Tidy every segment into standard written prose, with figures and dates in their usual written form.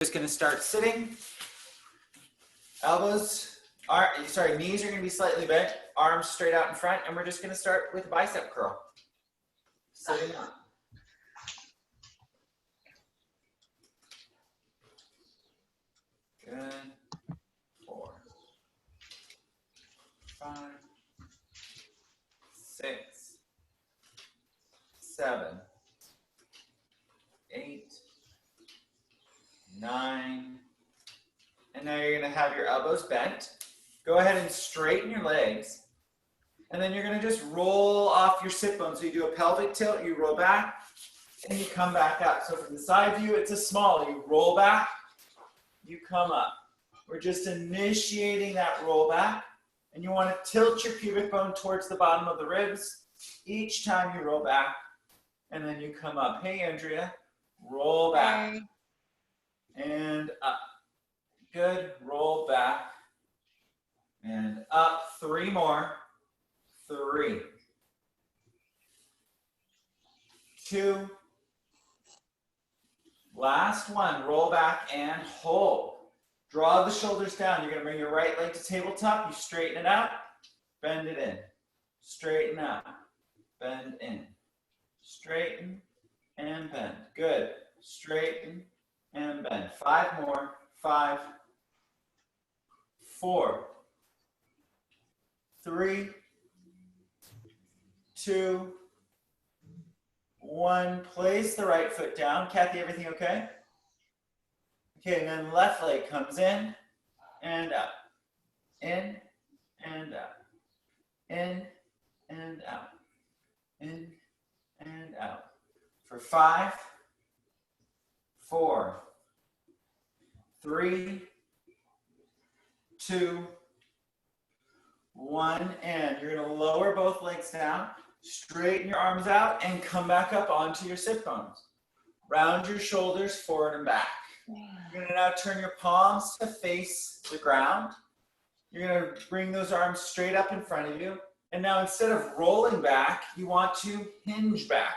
Just going to start sitting. Knees are going to be slightly bent, arms straight out in front, and we're just going to start with a bicep curl. Sitting up. Good. 4, 5, 6, 7, 8, 9, and now you're going to have your elbows bent. Go ahead and straighten your legs, and then you're going to just roll off your sit bones. So you do a pelvic tilt, you roll back, and you come back up. So from the side view, it's a small. You roll back, you come up. We're just initiating that roll back, and you want to tilt your pubic bone towards the bottom of the ribs each time you roll back, and then you come up. Hey, Andrea, roll back. Hey. And up. Good. Roll back. And up. 3 more. 3, 2. Last one. Roll back and hold. Draw the shoulders down. You're going to bring your right leg to tabletop. You straighten it out. Bend it in. Straighten out. Bend in. Straighten and bend. Good. Straighten and bend. 5 more. 5, 4, 3, 2, 1. Place the right foot down. Kathy, everything okay? Okay, and then left leg comes in and out. In and out. In and out. In and out. For 5, 4, 3, 2, 1, and you're going to lower both legs down, straighten your arms out, and come back up onto your sit bones. Round your shoulders forward and back. You're going to now turn your palms to face the ground. You're going to bring those arms straight up in front of you. And now instead of rolling back, you want to hinge back.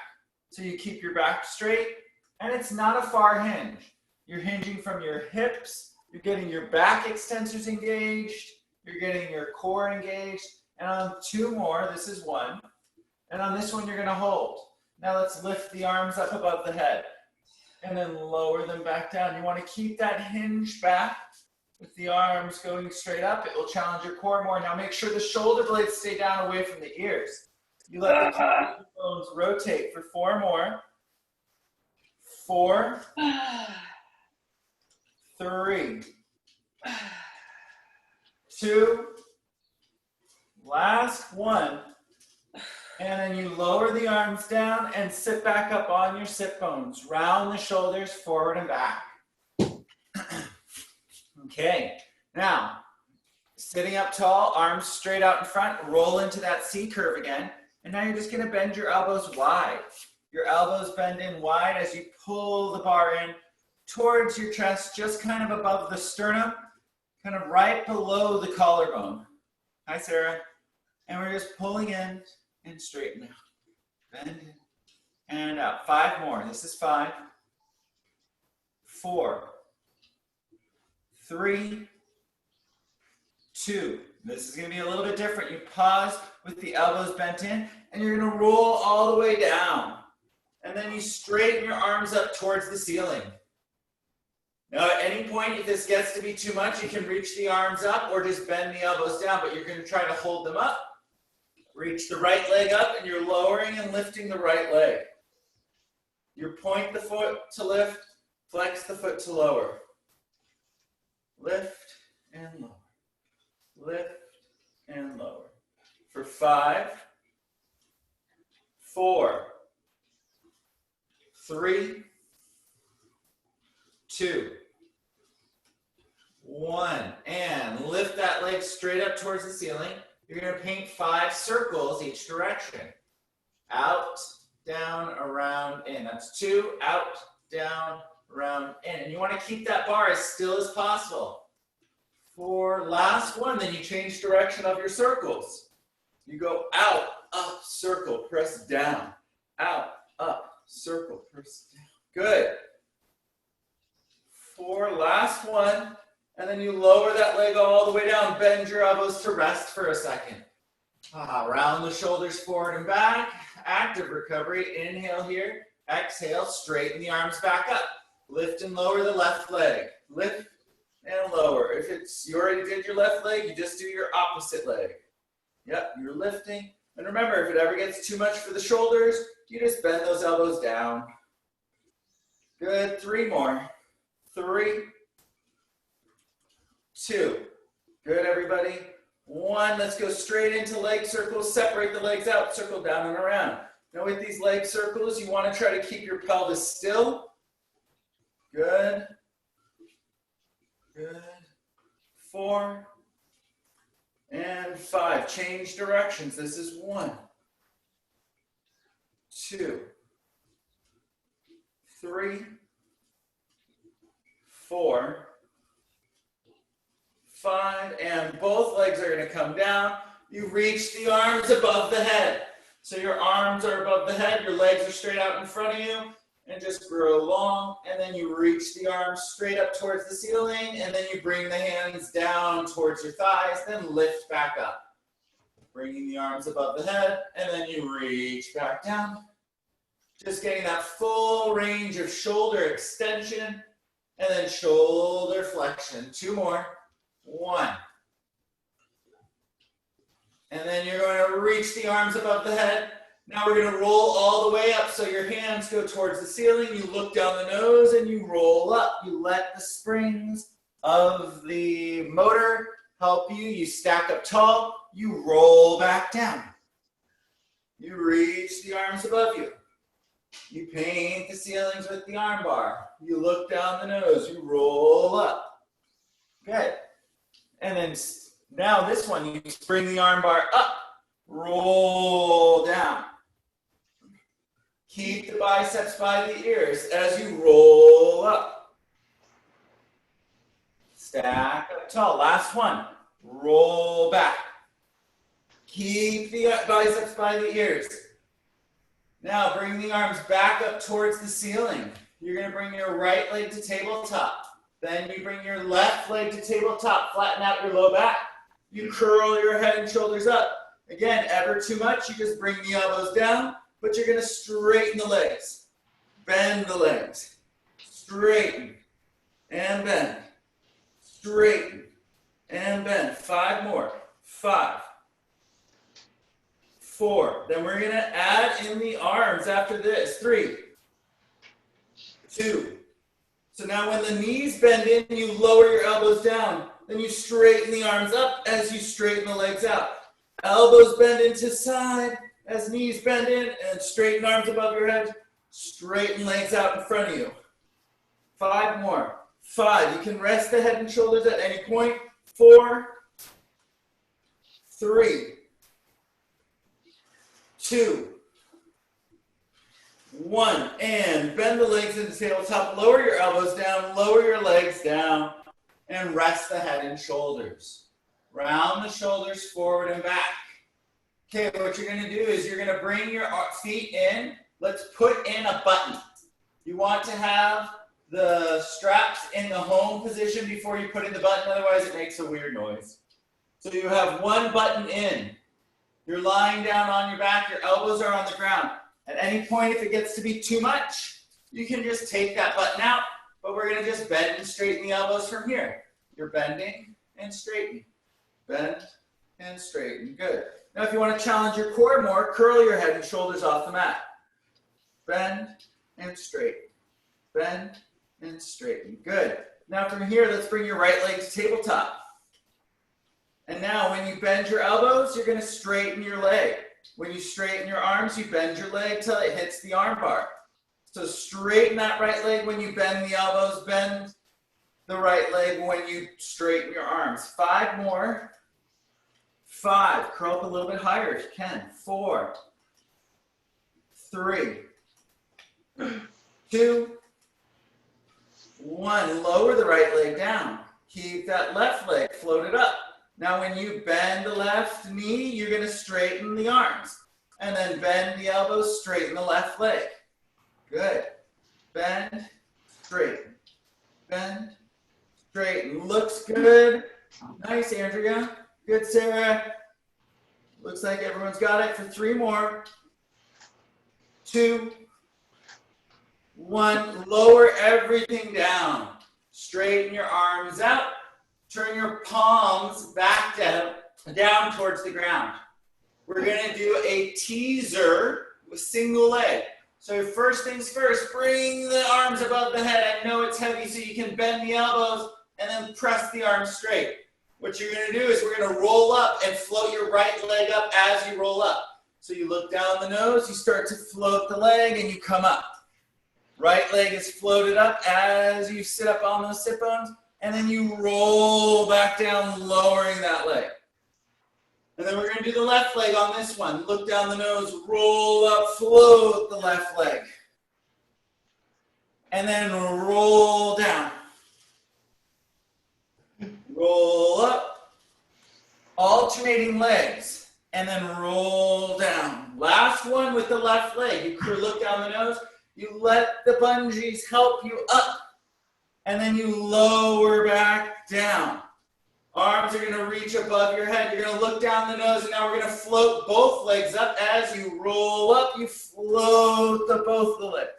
So you keep your back straight, and it's not a far hinge. You're hinging from your hips. You're getting your back extensors engaged. You're getting your core engaged. And on 2 more, this is 1. And on this one, you're going to hold. Now let's lift the arms up above the head. And then lower them back down. You want to keep that hinge back with the arms going straight up. It will challenge your core more. Now make sure the shoulder blades stay down away from the ears. You let the bones rotate for 4 more. 4, 3, 2, last 1. And then you lower the arms down and sit back up on your sit bones. Round the shoulders forward and back. Okay, now sitting up tall, arms straight out in front, roll into that C curve again. And now you're just going to bend your elbows wide. Your elbows bend in wide as you pull the bar in towards your chest, just kind of above the sternum, kind of right below the collarbone. Hi, Sarah. And we're just pulling in and straighten out. Bend in and out. 5 more. This is 5, 4, 3, 2. This is going to be a little bit different. You pause with the elbows bent in, and you're going to roll all the way down. And then you straighten your arms up towards the ceiling. Now, at any point, if this gets to be too much, you can reach the arms up or just bend the elbows down, but you're going to try to hold them up. Reach the right leg up, and you're lowering and lifting the right leg. You point the foot to lift, flex the foot to lower. Lift and lower. Lift and lower. For 5, 4, 3, 2, 1. And lift that leg straight up towards the ceiling. You're going to paint 5 circles each direction. Out, down, around, in. That's 2, out, down, around, in. And you want to keep that bar as still as possible. For last one, then you change direction of your circles. You go out, up, circle, press down. Out, up, circle, press down. Good. 4, last one. And then you lower that leg all the way down. Bend your elbows to rest for a second. Round the shoulders forward and back. Active recovery. Inhale here. Exhale. Straighten the arms back up. Lift and lower the left leg. Lift and lower. If you already did your left leg, you just do your opposite leg. Yep, you're lifting. And remember, if it ever gets too much for the shoulders, you just bend those elbows down. Good. 3 more. 3, 2. Good, everybody. 1. Let's go straight into leg circles. Separate the legs out. Circle down and around. Now with these leg circles, you want to try to keep your pelvis still. Good. Good. 4 and 5. Change directions. This is 1, 2, 3, 4, 5, and both legs are going to come down. You reach the arms above the head. So your arms are above the head, your legs are straight out in front of you, and just grow long, and then you reach the arms straight up towards the ceiling, and then you bring the hands down towards your thighs, then lift back up. Bringing the arms above the head, and then you reach back down. Just getting that full range of shoulder extension, and then shoulder flexion. 2 more. 1. And then you're going to reach the arms above the head. Now we're going to roll all the way up so your hands go towards the ceiling. You look down the nose and you roll up. You let the springs of the motor help you. You stack up tall. You roll back down. You reach the arms above you. You paint the ceilings with the arm bar. You look down the nose. You roll up. Good. And then now this one, you bring the arm bar up. Roll down. Keep the biceps by the ears as you roll up. Stack up tall. Last one. Roll back. Keep the biceps by the ears. Now bring the arms back up towards the ceiling. You're going to bring your right leg to tabletop. Then you bring your left leg to tabletop. Flatten out your low back. You curl your head and shoulders up. Again, ever too much, you just bring the elbows down, but you're going to straighten the legs. Bend the legs. Straighten and bend. Straighten and bend. 5 more. 5, 4. Then we're going to add in the arms after this. 3, 2. So now when the knees bend in, you lower your elbows down. Then you straighten the arms up as you straighten the legs out. Elbows bend into side as knees bend in, and straighten arms above your head. Straighten legs out in front of you. 5 more. 5. You can rest the head and shoulders at any point. 4, 3, 2, 1. And bend the legs into tabletop. Lower your elbows down. Lower your legs down. And rest the head and shoulders. Round the shoulders forward and back. Okay, what you're going to do is you're going to bring your feet in. Let's put in a button. You want to have the straps in the home position before you put in the button, otherwise it makes a weird noise. So you have one button in. You're lying down on your back, your elbows are on the ground. At any point, if it gets to be too much, you can just take that button out, but we're going to just bend and straighten the elbows from here. You're bending and straightening. Bend and straighten. Good. Now, if you want to challenge your core more, curl your head and shoulders off the mat. Bend and straighten. Bend and straighten. Good. Now, from here, let's bring your right leg to tabletop. And now, when you bend your elbows, you're going to straighten your leg. When you straighten your arms, you bend your leg till it hits the arm bar. So straighten that right leg when you bend the elbows. Bend the right leg when you straighten your arms. 5 more. 5. Curl up a little bit higher if you can. 4, 3, 2, 1. Lower the right leg down. Keep that left leg floated up. Now when you bend the left knee, you're going to straighten the arms. And then bend the elbows, straighten the left leg. Good. Bend, straighten. bend, straighten. Looks good. Nice, Andrea. Good, Sarah. Looks like everyone's got it for 3 more. 2, 1. Lower everything down. Straighten your arms out. Turn your palms back down towards the ground. We're going to do a teaser with single leg. So first things first, bring the arms above the head. I know it's heavy, so you can bend the elbows and then press the arms straight. What you're going to do is we're going to roll up and float your right leg up as you roll up. So you look down the nose, you start to float the leg, and you come up. Right leg is floated up as you sit up on those sit bones, and then you roll back down, lowering that leg. And then we're going to do the left leg on this one. Look down the nose, roll up, float the left leg. And then roll down. Roll up, alternating legs, and then roll down. Last one with the left leg. You look down the nose, you let the bungees help you up, and then you lower back down. Arms are going to reach above your head. You're going to look down the nose, and now we're going to float both legs up. As you roll up, you float both the legs.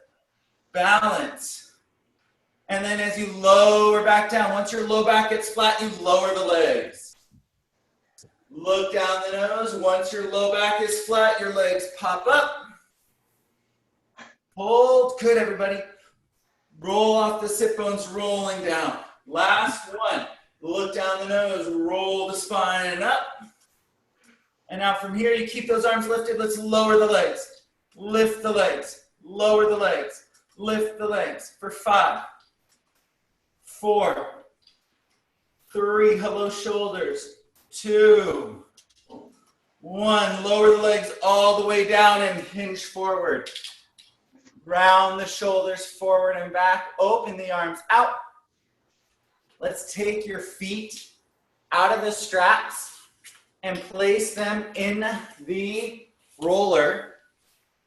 Balance. And then as you lower back down, once your low back gets flat, you lower the legs. Look down the nose. Once your low back is flat, your legs pop up. Hold. Good, everybody. Roll off the sit bones, rolling down. Last one. Look down the nose, roll the spine up. And now from here, you keep those arms lifted. Let's lower the legs. Lift the legs. Lower the legs. Lift the legs for 5, 4, 3, hello shoulders, 2, 1. Lower the legs all the way down and hinge forward. Round the shoulders forward and back. Open the arms out. Let's take your feet out of the straps and place them in the roller.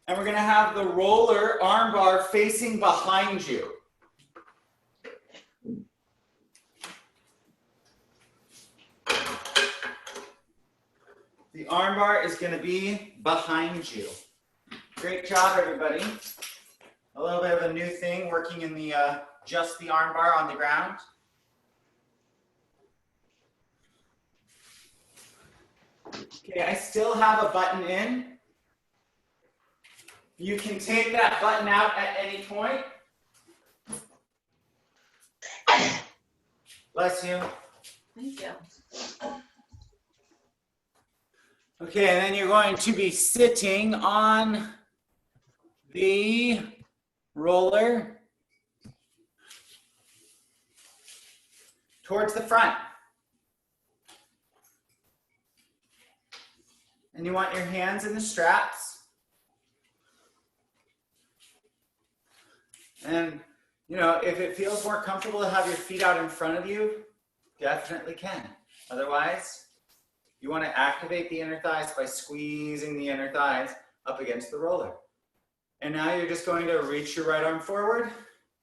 And we're going to have the roller arm bar facing behind you. The arm bar is going to be behind you. Great job, everybody. A little bit of a new thing, working in the just the arm bar on the ground. Okay, I still have a button in. You can take that button out at any point. Bless you. Thank you. Okay, and then you're going to be sitting on the roller towards the front. And you want your hands in the straps. And, you know, if it feels more comfortable to have your feet out in front of you, definitely can. Otherwise, you want to activate the inner thighs by squeezing the inner thighs up against the roller. And now you're just going to reach your right arm forward,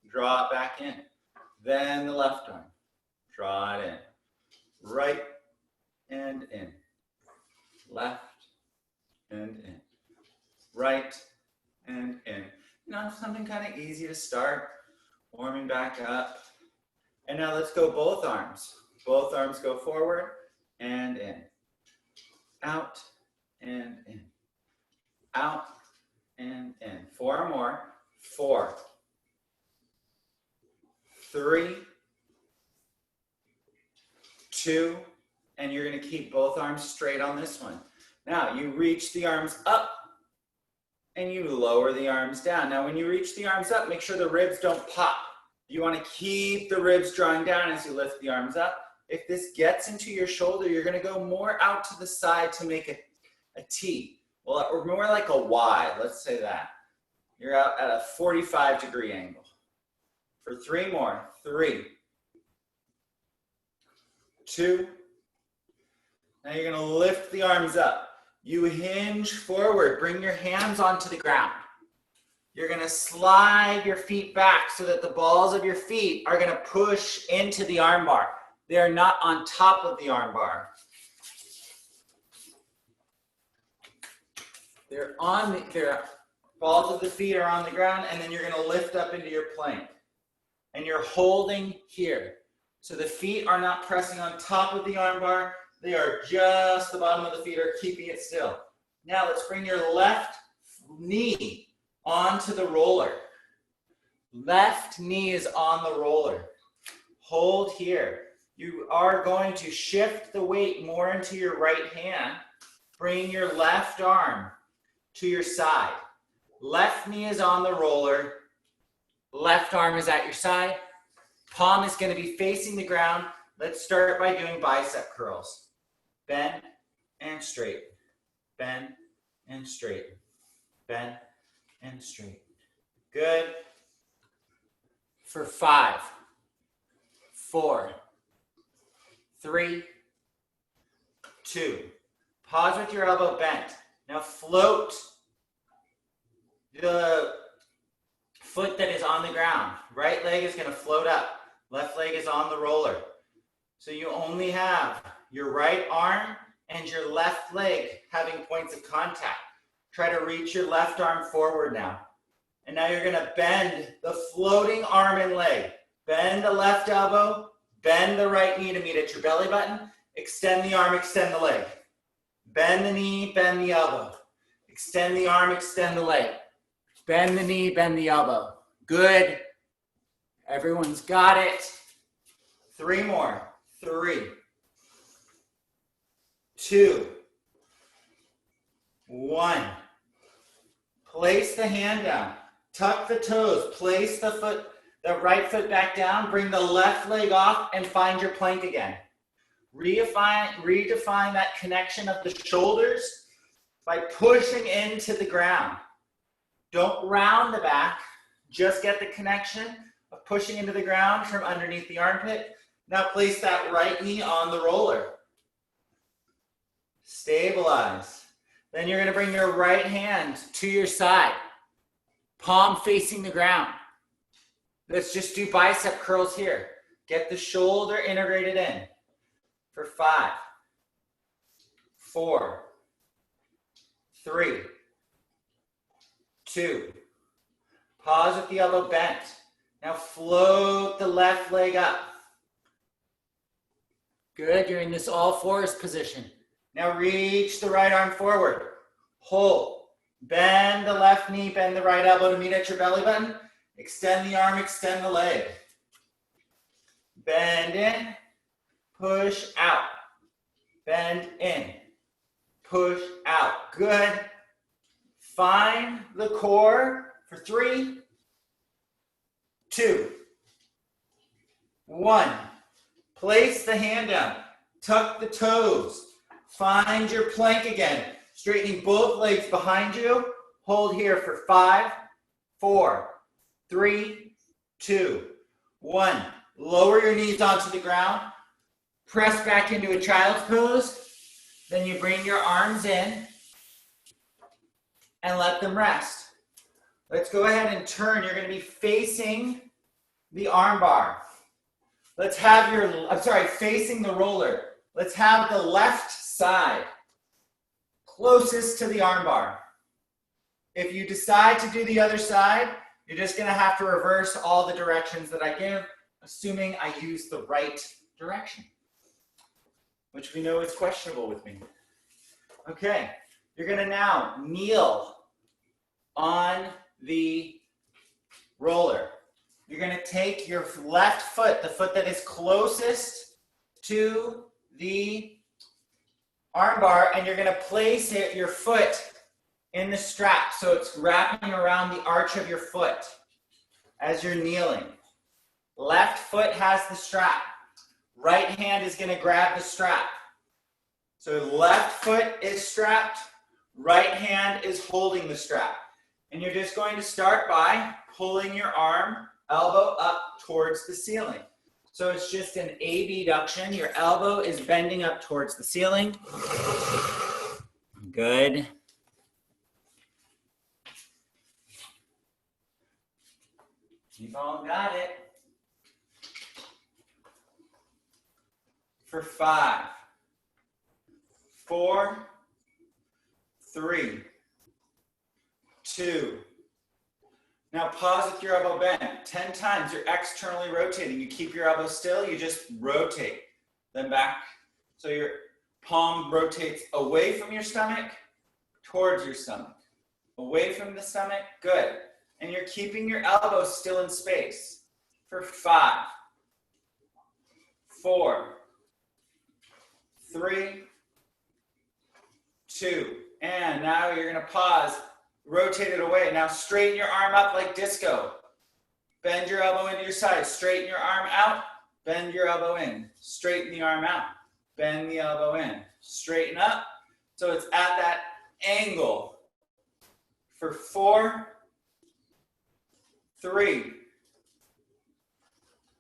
draw it back in. Then the left arm, draw it in. Right and in. Left and in. Right and in. You know, something kind of easy to start, warming back up. And now let's go both arms. Both arms go forward and in. Out and in. Out and in. 4 more. 4, 3, 2, and you're going to keep both arms straight on this one. Now you reach the arms up and you lower the arms down. Now when you reach the arms up, make sure the ribs don't pop. You want to keep the ribs drawing down as you lift the arms up. If this gets into your shoulder, you're going to go more out to the side to make a T. Well, or more like a Y, let's say that. You're out at a 45-degree angle. For 3 more. 3, 2. Now you're going to lift the arms up. You hinge forward. Bring your hands onto the ground. You're gonna slide your feet back so that the balls of your feet are gonna push into the arm bar. They're not on top of the arm bar. Their balls of the feet are on the ground, and then you're gonna lift up into your plank. And you're holding here. So the feet are not pressing on top of the arm bar. They are just the bottom of the feet are keeping it still. Now let's bring your left knee onto the roller. Left knee is on the roller. Hold here. You are going to shift the weight more into your right hand. Bring your left arm to your side. Left knee is on the roller. Left arm is at your side. Palm is going to be facing the ground. Let's start by doing bicep curls. Bend and straighten. Bend and straighten. Bend and straighten. Good. For 5, 4, 3, 2. Pause with your elbow bent. Now float the foot that is on the ground. Right leg is going to float up. Left leg is on the roller. So you only have your right arm and your left leg having points of contact. Try to reach your left arm forward now. And now you're going to bend the floating arm and leg. Bend the left elbow, bend the right knee to meet at your belly button. Extend the arm, extend the leg. Bend the knee, bend the elbow. Extend the arm, extend the leg. Bend the knee, bend the elbow. Good. Everyone's got it. 3 more. 3, 2, 1. Place the hand down. Tuck the toes. Place the right foot back down. Bring the left leg off and find your plank again. Redefine that connection of the shoulders by pushing into the ground. Don't round the back. Just get the connection of pushing into the ground from underneath the armpit. Now place that right knee on the roller. Stabilize. Then you're going to bring your right hand to your side. Palm facing the ground. Let's just do bicep curls here. Get the shoulder integrated in. For 5, 4, 3, 2. Pause with the elbow bent. Now float the left leg up. Good, you're in this all fours position. Now reach the right arm forward. Hold. Bend the left knee, bend the right elbow to meet at your belly button. Extend the arm, extend the leg. Bend in, push out. Bend in, push out. Good. Find the core for 3, 2, 1. Place the hand down. Tuck the toes. Find your plank again. Straightening both legs behind you. Hold here for 5, 4, 3, 2, 1. Lower your knees onto the ground. Press back into a child's pose. Then you bring your arms in and let them rest. Let's go ahead and turn. You're going to be facing the arm bar. Let's have facing the roller. Let's have the left side closest to the arm bar. If you decide to do the other side, you're just going to have to reverse all the directions that I give, assuming I use the right direction, which we know is questionable with me. Okay, you're going to now kneel on the roller. You're going to take your left foot, the foot that is closest to the arm bar, and you're going to place your foot in the strap so it's wrapping around the arch of your foot as you're kneeling. Left foot has the strap. Right hand is going to grab the strap. So left foot is strapped, right hand is holding the strap. And you're just going to start by pulling your arm, elbow up towards the ceiling. So it's just an abduction. Your elbow is bending up towards the ceiling. Good. Keep on, got it. For 5, 4, 3, 2. Now pause with your elbow bent. 10 times, you're externally rotating. You keep your elbow still, you just rotate. Then back, so your palm rotates away from your stomach, towards your stomach. Away from the stomach, good. And you're keeping your elbow still in space. For 5, 4, 3, 2, and now you're going to pause, rotate it away. Now straighten your arm up like disco. Bend your elbow into your side, straighten your arm out, bend your elbow in, straighten the arm out, bend the elbow in, straighten up, so it's at that angle. For 4, 3,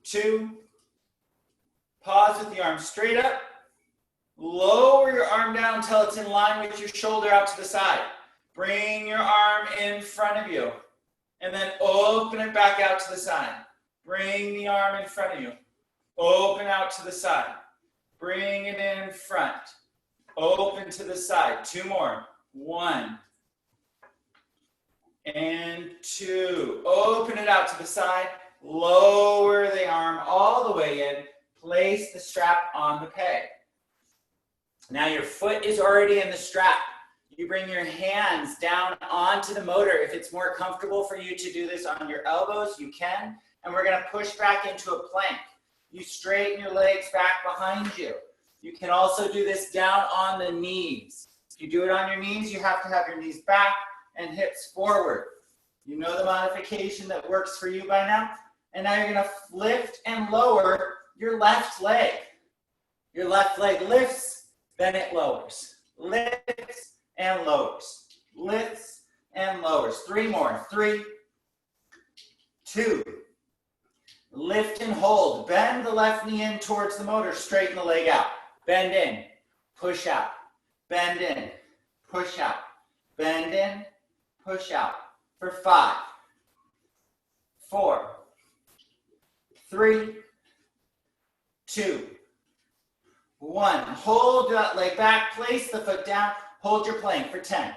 2, pause with the arm straight up. Lower your arm down until it's in line with your shoulder out to the side. Bring your arm in front of you. And then open it back out to the side. Bring the arm in front of you. Open out to the side. Bring it in front. Open to the side. 2 more. 1. And 2. Open it out to the side. Lower the arm all the way in. Place the strap on the peg. Now your foot is already in the strap. You bring your hands down onto the motor. If it's more comfortable for you to do this on your elbows, you can. And we're going to push back into a plank. You straighten your legs back behind you. You can also do this down on the knees. If you do it on your knees, you have to have your knees back and hips forward. You know the modification that works for you by now. And now you're going to lift and lower your left leg. Your left leg lifts, then it lowers. Lifts and lowers. Lifts and lowers. 3 more. 3, 2. Lift and hold. Bend the left knee in towards the motor. Straighten the leg out. Bend in. Push out. Bend in. Push out. Bend in. Push out. For 5, 4, 3, 2, 1. Hold that leg back. Place the foot down. Hold your plank for 10,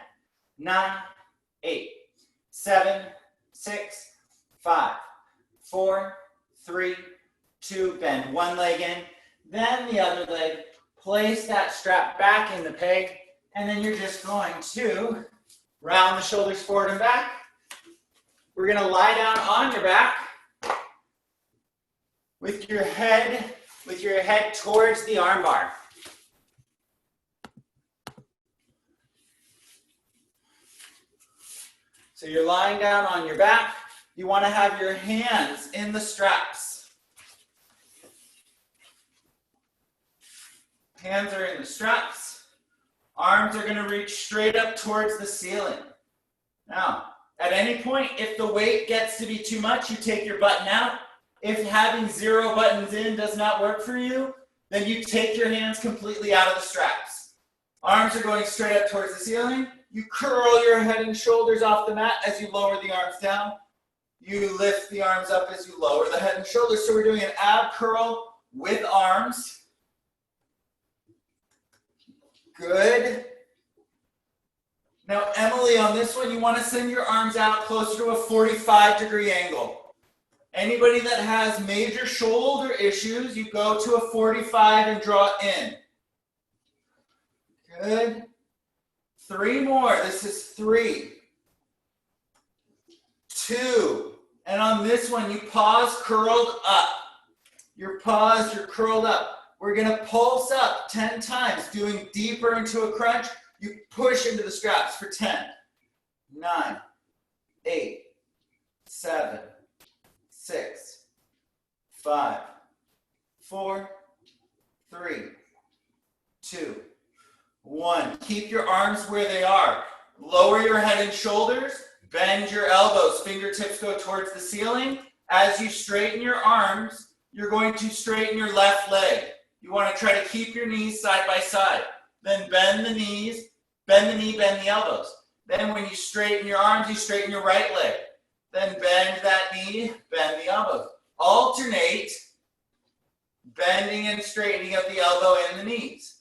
9, 8, 7, 6, 5, 4, 3, 2. Bend one leg in, then the other leg. Place that strap back in the peg, and then you're just going to round the shoulders forward and back. We're going to lie down on your back with your head towards the arm bar. So you're lying down on your back. You want to have your hands in the straps. Hands are in the straps. Arms are going to reach straight up towards the ceiling. Now, at any point, if the weight gets to be too much, you take your button out. If having 0 buttons in does not work for you, then you take your hands completely out of the straps. Arms are going straight up towards the ceiling. You curl your head and shoulders off the mat as you lower the arms down. You lift the arms up as you lower the head and shoulders. So we're doing an ab curl with arms. Good. Now, Emily, on this one, you want to send your arms out closer to a 45-degree angle. Anybody that has major shoulder issues, you go to a 45 and draw in. Good. 3 more. This is 3, 2. And on this one, you pause curled up. You're paused, you're curled up. We're going to pulse up 10 times, doing deeper into a crunch. You push into the straps for 10, 9, 8, 7, 6, 5, 4, 3, 2, 1. Keep your arms where they are. Lower your head and shoulders. Bend your elbows. Fingertips go towards the ceiling. As you straighten your arms, you're going to straighten your left leg. You want to try to keep your knees side by side. Then bend the knees, bend the knee, bend the elbows. Then when you straighten your arms, you straighten your right leg. then bend that knee, bend the elbow. Alternate bending and straightening of the elbow and the knees.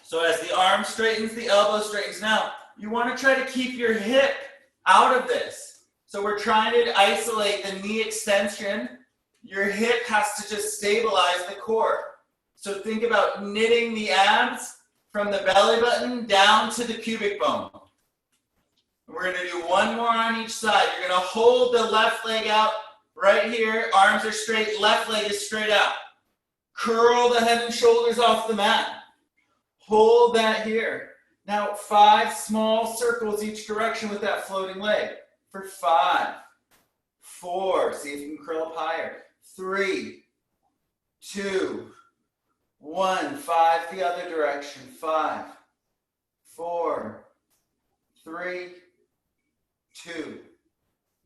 So as the arm straightens, the elbow straightens. Now, you want to try to keep your hip out of this. So we're trying to isolate the knee extension. Your hip has to just stabilize the core. So think about knitting the abs from the belly button down to the pubic bone. We're going to do one more on each side. You're going to hold the left leg out right here. Arms are straight. Left leg is straight out. Curl the head and shoulders off the mat. Hold that here. Now 5 small circles each direction with that floating leg. For 5, 4, see if you can curl up higher. 3, 2, 1, 5 the other direction. 5, 4, 3, 2,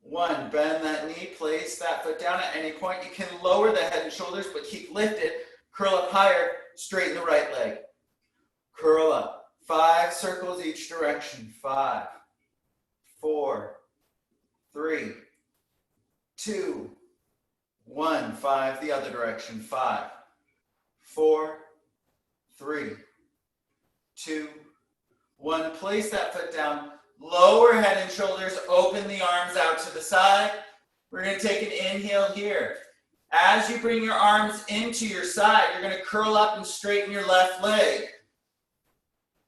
1. Bend that knee, place that foot down. At any point you can lower the head and shoulders, but keep lifted. Curl up higher, straighten the right leg. Curl up. 5 circles each direction. 5, 4, 3, 2, 1. 5 the other direction. 5, 4, 3, 2, 1. Place that foot down. Lower head and shoulders. Open the arms out to the side. We're going to take an inhale here. As you bring your arms into your side, you're going to curl up and straighten your left leg.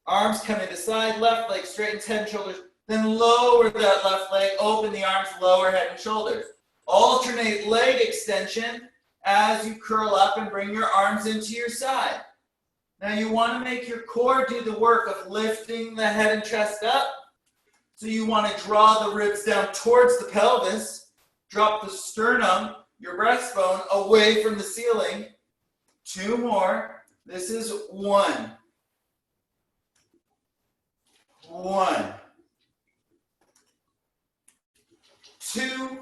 Arms come into side, left leg straightens head and shoulders. Then lower that left leg, open the arms, lower head and shoulders. Alternate leg extension as you curl up and bring your arms into your side. Now you want to make your core do the work of lifting the head and chest up. So you want to draw the ribs down towards the pelvis. Drop the sternum, your breastbone, away from the ceiling. 2 more. This is 1. 1. 2.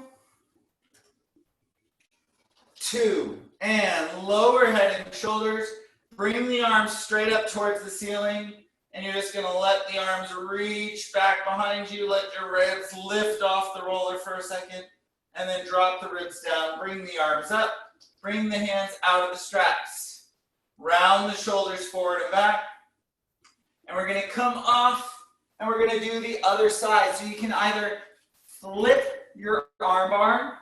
2. And lower head and shoulders. Bring the arms straight up towards the ceiling. And you're just going to let the arms reach back behind you. Let your ribs lift off the roller for a second. And then drop the ribs down. Bring the arms up. Bring the hands out of the straps. Round the shoulders forward and back. And we're going to come off. And we're going to do the other side. So you can either flip your arm bar,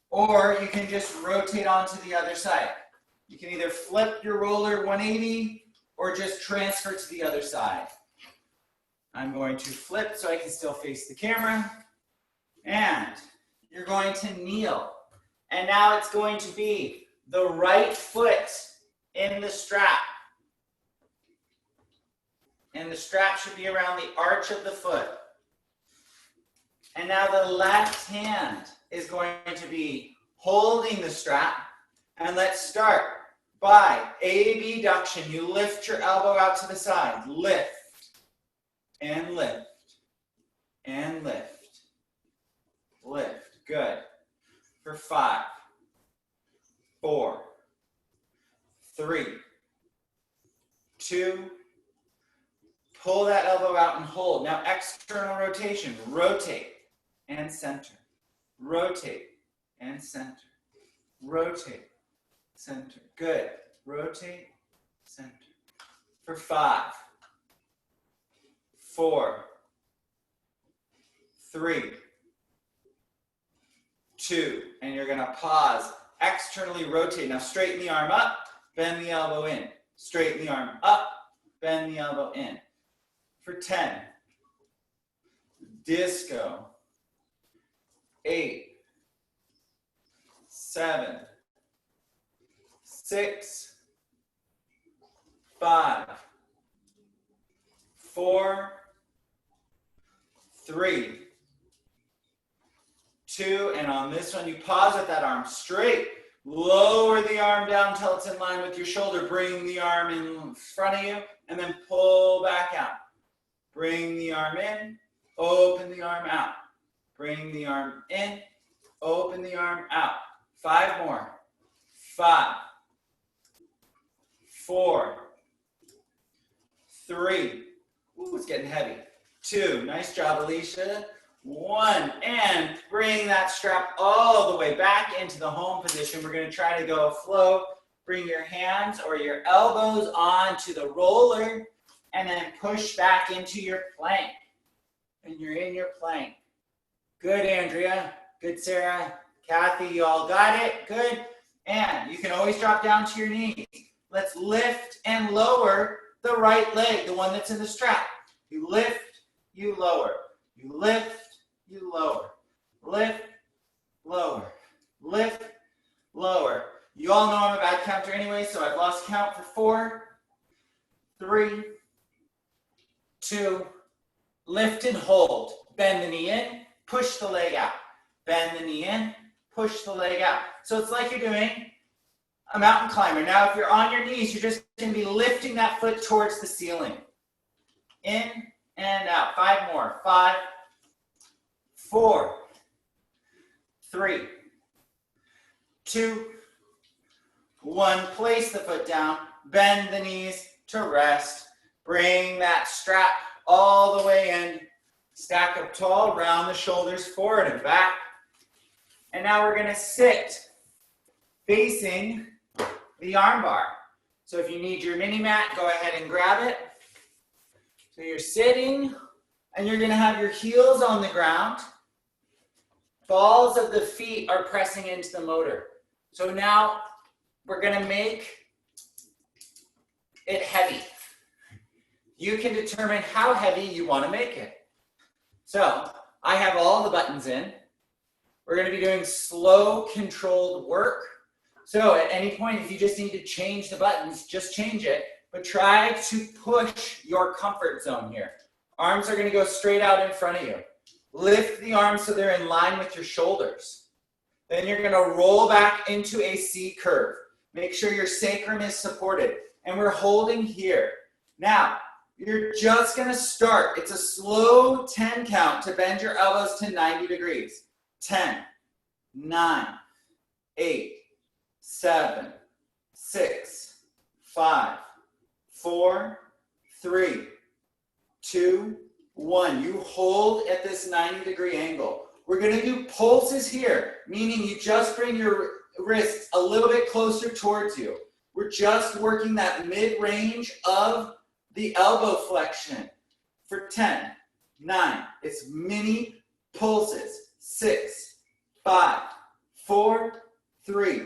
or you can just rotate onto the other side. You can either flip your roller 180 or just transfer to the other side. I'm going to flip so I can still face the camera. And you're going to kneel. And now it's going to be the right foot in the strap. And the strap should be around the arch of the foot. And now the left hand is going to be holding the strap. And let's start by abduction. You lift your elbow out to the side. Lift and lift and lift. Lift. Good. For 5, 4, 3, 2, pull that elbow out and hold. Now external rotation. Rotate and center. Rotate and center. Rotate, center. Good. Rotate, center. For 5, 4, 3, 2. And you're going to pause. Externally rotate. Now straighten the arm up. Bend the elbow in. Straighten the arm up. Bend the elbow in. For 10. Disco. 8, 7, 6, 5, 4, 3, 2, and on this one you pause with that arm straight. Lower the arm down until it's in line with your shoulder. Bring the arm in front of you and then pull back out. Bring the arm in, open the arm out. Bring the arm in, open the arm out. 5 more. 5, 4, 3. Ooh, it's getting heavy. 2. Nice job, Alicia. 1, and bring that strap all the way back into the home position. We're going to try to go flow. Bring your hands or your elbows onto the roller, and then push back into your plank. And you're in your plank. Good, Andrea. Good, Sarah. Kathy, you all got it. Good. And you can always drop down to your knees. Let's lift and lower the right leg, the one that's in the strap. You lift, you lower. You lift, you lower. Lift, lower. Lift, lower. You all know I'm a bad counter anyway, so I've lost count for 4, 3, 2, lift and hold. Bend the knee in, push the leg out. Bend the knee in, push the leg out. So it's like you're doing a mountain climber. Now, if you're on your knees, you're just going to be lifting that foot towards the ceiling. In and out. 5 more. 5, 4, 3, 2, 1. Place the foot down. Bend the knees to rest. Bring that strap all the way in. Stack up tall. Round the shoulders forward and back. And now we're going to sit facing the arm bar. So if you need your mini mat, go ahead and grab it. So you're sitting, and you're going to have your heels on the ground. Balls of the feet are pressing into the motor. So now we're going to make it heavy. You can determine how heavy you want to make it. So I have all the buttons in. We're going to be doing slow, controlled work. So at any point, if you just need to change the buttons, just change it. But try to push your comfort zone here. Arms are going to go straight out in front of you. Lift the arms so they're in line with your shoulders. Then you're going to roll back into a C curve. Make sure your sacrum is supported. And we're holding here. Now, you're just going to start. It's a slow 10 count to bend your elbows to 90 degrees. 10, 9, 8, 7, 6, 5, 4, 3, 2, 1. You hold at this 90-degree angle. We're going to do pulses here, meaning you just bring your wrists a little bit closer towards you. We're just working that mid-range of the elbow flexion for 10, 9. It's mini pulses. 6, 5, 4, 3,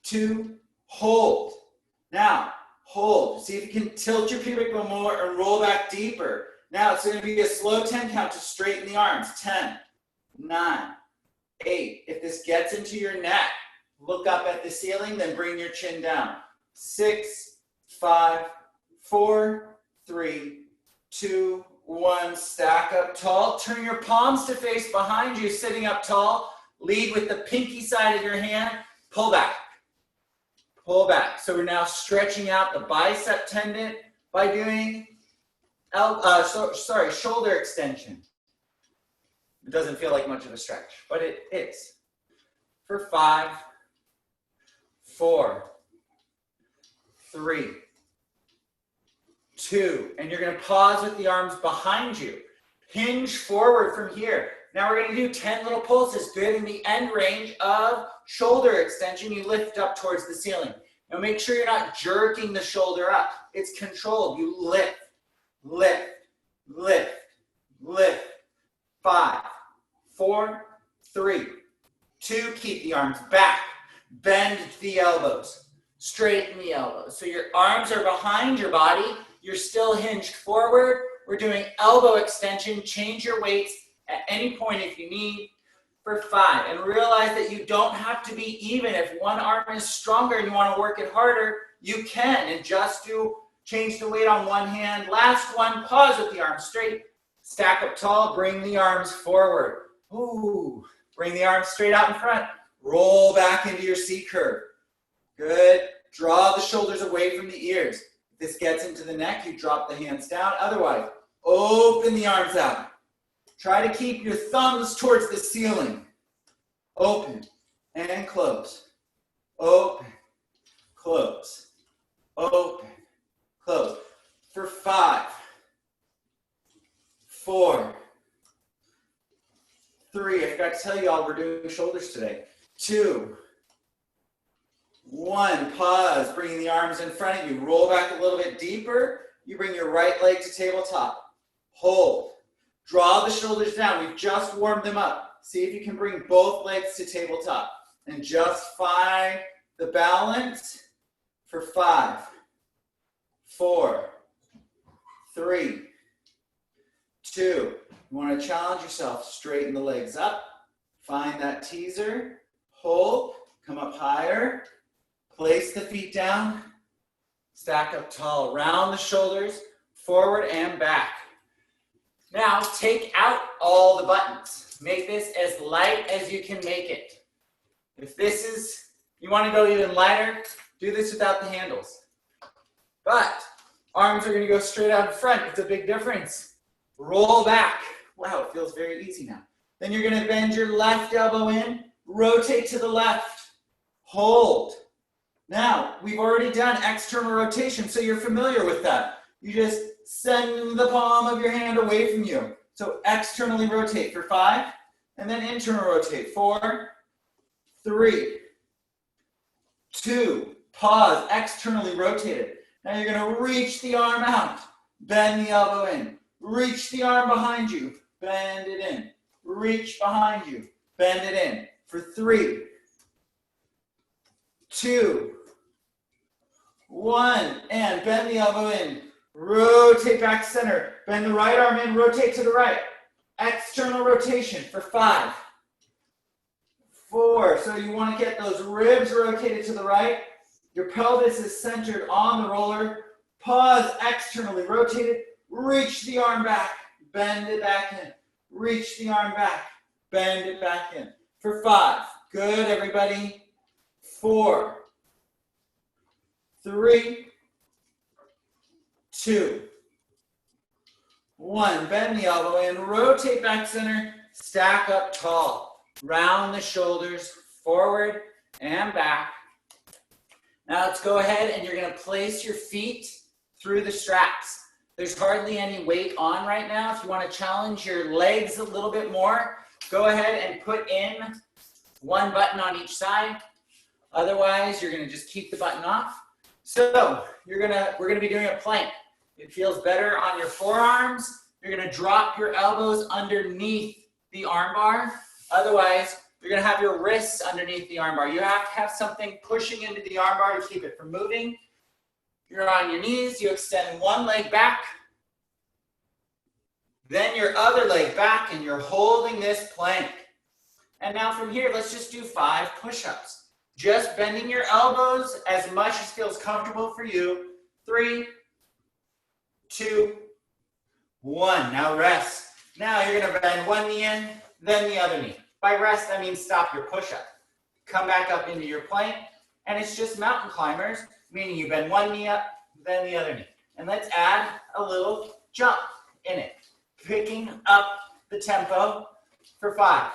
2, hold. Now, hold. See if you can tilt your pubic bone more and roll back deeper. Now it's going to be a slow 10 count to straighten the arms. 10, 9, 8. If this gets into your neck, look up at the ceiling, then bring your chin down. 6, 5, 4, 3, 2, 1. Stack up tall. Turn your palms to face behind you, sitting up tall. Lead with the pinky side of your hand. Pull back. Pull back. So we're now stretching out the bicep tendon by doing shoulder extension. It doesn't feel like much of a stretch, but it is. For 5, 4, 3, 2, and you're going to pause with the arms behind you. Hinge forward from here. Now we're going to do 10 little pulses. Good. In the end range of shoulder extension, you lift up towards the ceiling. Now make sure you're not jerking the shoulder up. It's controlled. You lift, lift, lift, lift. 5, 4, 3, 2. Keep the arms back. Bend the elbows. Straighten the elbows. So your arms are behind your body. You're still hinged forward. We're doing elbow extension. Change your weights at any point if you need. For 5. And realize that you don't have to be even. If one arm is stronger and you want to work it harder, you can. And just change the weight on one hand. Last one, pause with the arms straight. Stack up tall. Bring the arms forward. Ooh. Bring the arms straight out in front. Roll back into your C curve. Good. Draw the shoulders away from the ears. If this gets into the neck, you drop the hands down. Otherwise, open the arms out. Try to keep your thumbs towards the ceiling. Open and close. Open, close. Open, close. For 5, 4, 3. I forgot to tell you all we're doing shoulders today. 2, 1. Pause, bringing the arms in front of you. Roll back a little bit deeper. You bring your right leg to tabletop. Hold. Draw the shoulders down. We've just warmed them up. See if you can bring both legs to tabletop. And just find the balance for 5, 4, 3, 2. You want to challenge yourself. Straighten the legs up. Find that teaser. Hold. Come up higher. Place the feet down. Stack up tall. Round the shoulders. Forward and back. Now take out all the buttons. Make this as light as you can make it. If this is, you want to go even lighter, do this without the handles. But arms are going to go straight out in front. It's a big difference. Roll back. Wow, it feels very easy now. Then you're going to bend your left elbow in, rotate to the left, hold. Now, we've already done external rotation, so you're familiar with that. You just send the palm of your hand away from you. So externally rotate for 5, and then internal rotate. 4, 3, 2, pause, externally rotated. Now you're going to reach the arm out, bend the elbow in, reach the arm behind you, bend it in, reach behind you, bend it in. For 3, 2, 1, and bend the elbow in. Rotate back center. Bend the right arm in, rotate to the right. External rotation for 5, 4. So you want to get those ribs rotated to the right. Your pelvis is centered on the roller. Pause, externally rotated. Reach the arm back, bend it back in. Reach the arm back, bend it back in. For 5. Good, everybody. 4, 3, 2, 1. Bend the elbow in, rotate back center, stack up tall. Round the shoulders, forward and back. Now let's go ahead and you're going to place your feet through the straps. There's hardly any weight on right now. If you want to challenge your legs a little bit more, go ahead and put in 1 button on each side. Otherwise, you're going to just keep the button off. So we're going to be doing a plank. It feels better on your forearms. You're going to drop your elbows underneath the arm bar. Otherwise, you're going to have your wrists underneath the arm bar. You have to have something pushing into the arm bar to keep it from moving. You're on your knees. You extend one leg back. Then your other leg back, and you're holding this plank. And now from here, let's just do 5 push-ups. Just bending your elbows as much as feels comfortable for you. 3, 2, 1. Now rest. Now you're going to bend one knee in, then the other knee. By rest, I mean stop your push-up. Come back up into your plank, and it's just mountain climbers, meaning you bend one knee up, then the other knee. And let's add a little jump in it, picking up the tempo for 5,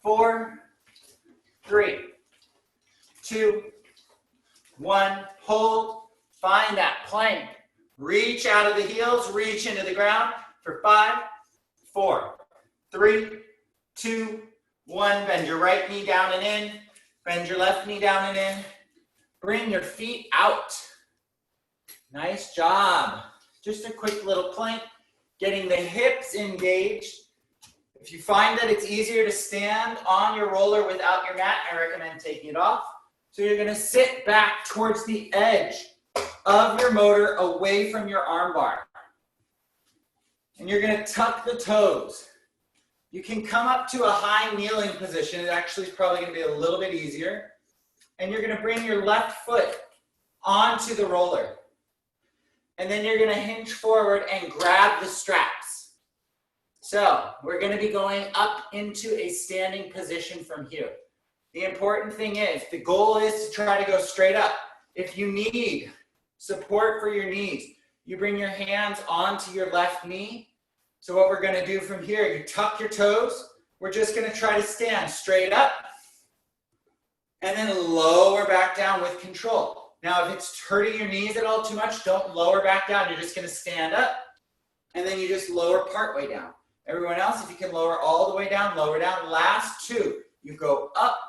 4, 3, 2, 1. Hold. Find that plank. Reach out of the heels, reach into the ground for 5, 4, 3, 2, 1. Bend your right knee down and in. Bend your left knee down and in. Bring your feet out. Nice job. Just a quick little plank, getting the hips engaged. If you find that it's easier to stand on your roller without your mat, I recommend taking it off. So you're going to sit back towards the edge of your motor away from your arm bar. And you're going to tuck the toes. You can come up to a high kneeling position. It actually is probably going to be a little bit easier. And you're going to bring your left foot onto the roller. And then you're going to hinge forward and grab the straps. So we're going to be going up into a standing position from here. The important thing is, the goal is to try to go straight up. If you need support for your knees, you bring your hands onto your left knee. So what we're going to do from here, you tuck your toes. We're just going to try to stand straight up and then lower back down with control. Now, if it's hurting your knees at all too much, don't lower back down. You're just going to stand up and then you just lower partway down. Everyone else, if you can lower all the way down, lower down. Last two. You go up,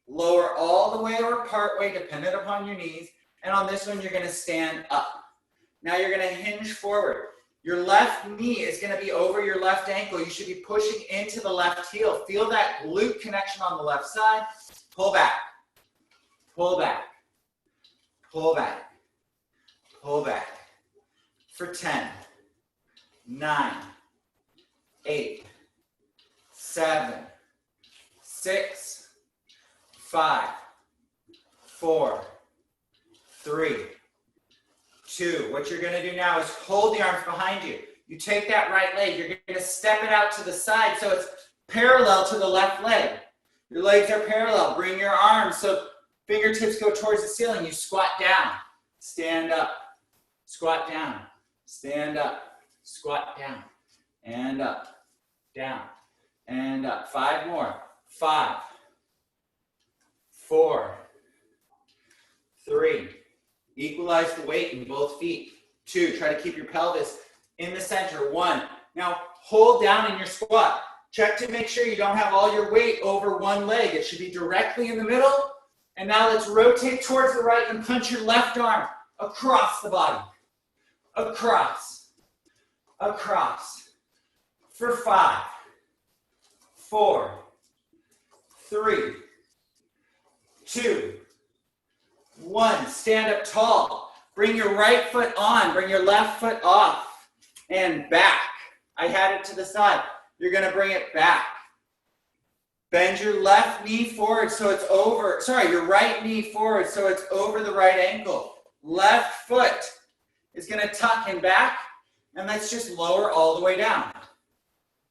lower all the way or part way, dependent upon your knees. And on this one, you're going to stand up. Now you're going to hinge forward. Your left knee is going to be over your left ankle. You should be pushing into the left heel. Feel that glute connection on the left side. Pull back. Pull back. Pull back. Pull back. For 10, 9, 8, 7, 6, 5, 4, 3, 2. What you're going to do now is hold the arms behind you. You take that right leg. You're going to step it out to the side so it's parallel to the left leg. Your legs are parallel. Bring your arms so fingertips go towards the ceiling. You squat down. Stand up. Squat down. Stand up. Squat down. And up. Down. And up. 5 more. 5, 4, 3. Equalize the weight in both feet. 2, try to keep your pelvis in the center. 1. Now hold down in your squat. Check to make sure you don't have all your weight over one leg. It should be directly in the middle. And now let's rotate towards the right and punch your left arm across the body. Across. Across. For 5, 4, 3, 2, 1. Stand up tall. Bring your right foot on. Bring your left foot off. And back. I had it to the side. You're going to bring it back. Bend your left knee forward so it's over. Sorry, your right knee forward so it's over the right ankle. Left foot is going to tuck and back. And let's just lower all the way down.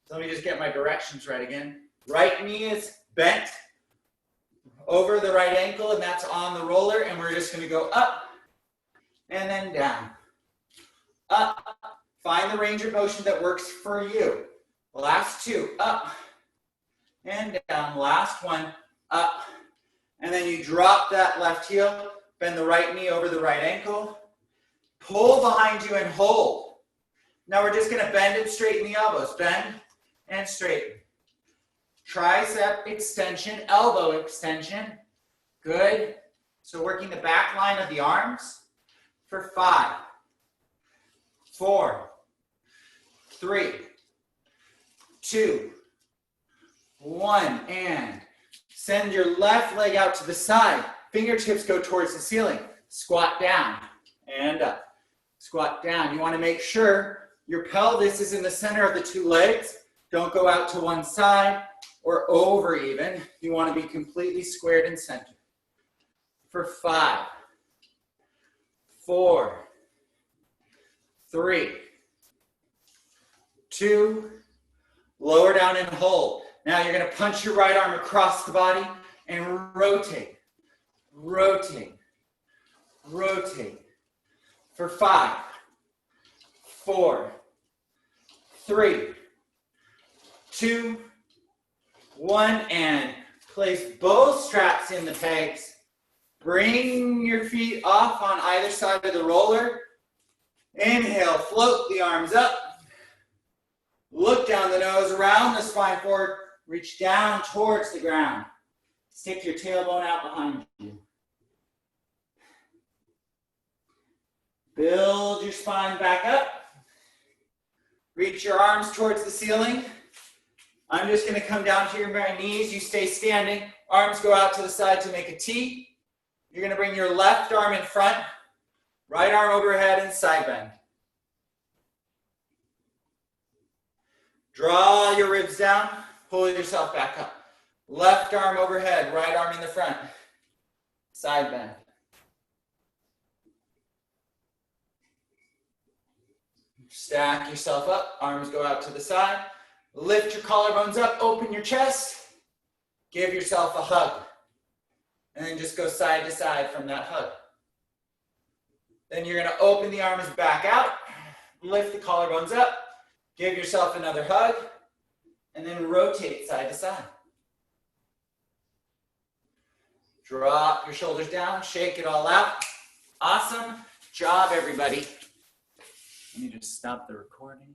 So let me just get my directions right again. Right knee is bent over the right ankle, and that's on the roller, and we're just going to go up and then down. Up. Find the range of motion that works for you. Last 2, up and down. Last 1, up. And then you drop that left heel, bend the right knee over the right ankle, pull behind you and hold. Now we're just going to bend and straighten the elbows. Bend and straighten. Tricep extension, elbow extension. Good. So working the back line of the arms for 5, 4, 3, 2, 1. And send your left leg out to the side. Fingertips go towards the ceiling. Squat down and up. Squat down. You want to make sure your pelvis is in the center of the 2 legs. Don't go out to one side or over even. You want to be completely squared and centered. For 5, 4, 3, 2, lower down and hold. Now you're going to punch your right arm across the body and rotate, rotate, rotate. For 5, 4, 3, 2, 1, and place both straps in the pegs. Bring your feet off on either side of the roller. Inhale, float the arms up. Look down the nose, around the spine forward. Reach down towards the ground. Stick your tailbone out behind you. Build your spine back up. Reach your arms towards the ceiling. I'm just going to come down to your knees. You stay standing. Arms go out to the side to make a T. You're going to bring your left arm in front. Right arm overhead and side bend. Draw your ribs down. Pull yourself back up. Left arm overhead. Right arm in the front. Side bend. Stack yourself up. Arms go out to the side. Lift your collarbones up. Open your chest. Give yourself a hug. And then just go side to side from that hug. Then you're going to open the arms back out. Lift the collarbones up. Give yourself another hug. And then rotate side to side. Drop your shoulders down. Shake it all out. Awesome job, everybody. Let me just stop the recording.